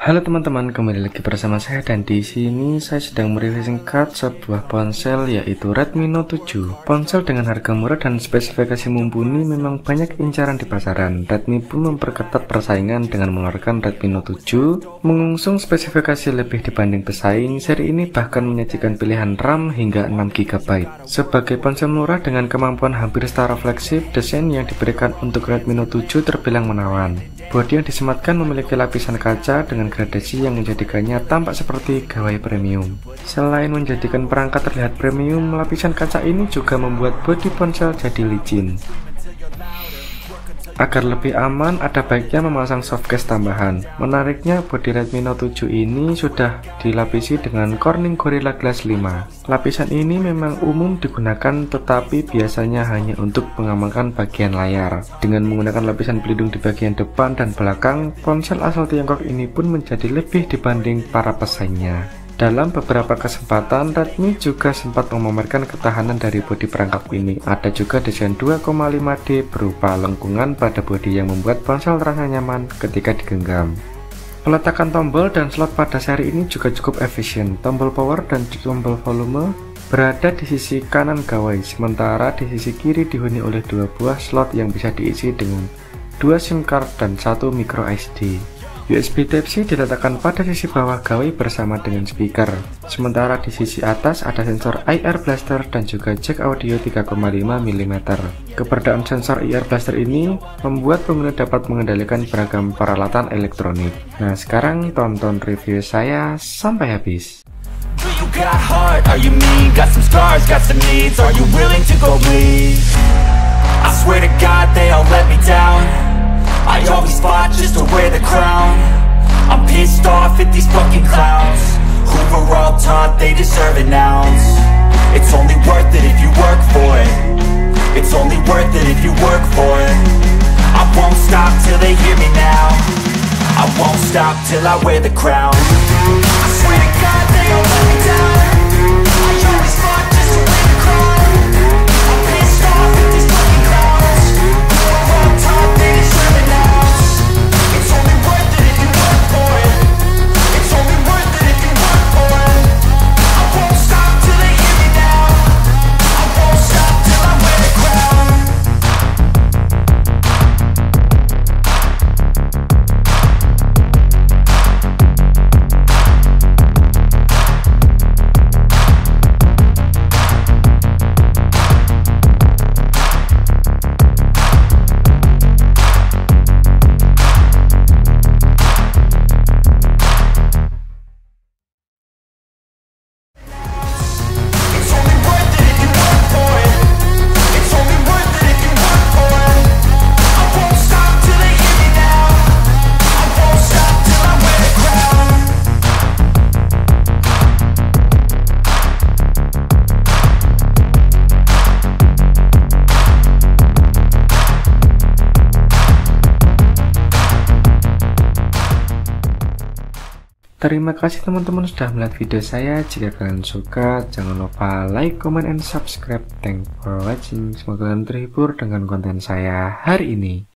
Halo teman-teman, kembali lagi bersama saya dan di sini saya sedang mereview singkat sebuah ponsel yaitu Redmi Note 7. Ponsel dengan harga murah dan spesifikasi mumpuni memang banyak incaran di pasaran. Redmi pun memperketat persaingan dengan mengeluarkan Redmi Note 7, mengusung spesifikasi lebih dibanding pesaing. Seri ini bahkan menyajikan pilihan RAM hingga 6GB. Sebagai ponsel murah dengan kemampuan hampir setara flagship, desain yang diberikan untuk Redmi Note 7 terbilang menawan. Bodi yang disematkan memiliki lapisan kaca dengan gradasi yang menjadikannya tampak seperti gawai premium. Selain menjadikan perangkat terlihat premium, lapisan kaca ini juga membuat bodi ponsel jadi licin. Agar lebih aman, ada baiknya memasang softcase tambahan. Menariknya, bodi Redmi Note 7 ini sudah dilapisi dengan Corning Gorilla Glass 5. Lapisan ini memang umum digunakan, tetapi biasanya hanya untuk mengamankan bagian layar. Dengan menggunakan lapisan pelindung di bagian depan dan belakang, ponsel asal Tiongkok ini pun menjadi lebih dibanding para pesaingnya. Dalam beberapa kesempatan, Redmi juga sempat memamerkan ketahanan dari bodi perangkat ini. Ada juga desain 2,5D berupa lengkungan pada bodi yang membuat ponsel terasa nyaman ketika digenggam. Peletakan tombol dan slot pada seri ini juga cukup efisien. Tombol power dan tombol volume berada di sisi kanan gawai, sementara di sisi kiri dihuni oleh dua buah slot yang bisa diisi dengan 2 SIM card dan 1 micro SD. USB Type-C diletakkan pada sisi bawah gawai bersama dengan speaker. Sementara di sisi atas ada sensor IR Blaster dan juga jack audio 3,5 mm. Keberadaan sensor IR Blaster ini membuat pengguna dapat mengendalikan beragam peralatan elektronik. Nah, sekarang tonton review saya sampai habis. I always fought just to wear the crown. I'm pissed off at these fucking clowns who were all taught they deserve an ounce. It's only worth it if you work for it. It's only worth it if you work for it. I won't stop till they hear me now. I won't stop till I wear the crown. I swear to God they all let me down. I always fought just to wear the crown. I'm pissed off at these fucking clowns who were all taught they deserve an ounce. It's only worth it if you work for it. It's only worth it if you work for it. I won't stop till they hear me now. I won't stop till I wear the crown. Terima kasih teman-teman sudah melihat video saya. Jika kalian suka, jangan lupa like, comment, and subscribe. Thanks for watching. Semoga kalian terhibur dengan konten saya hari ini.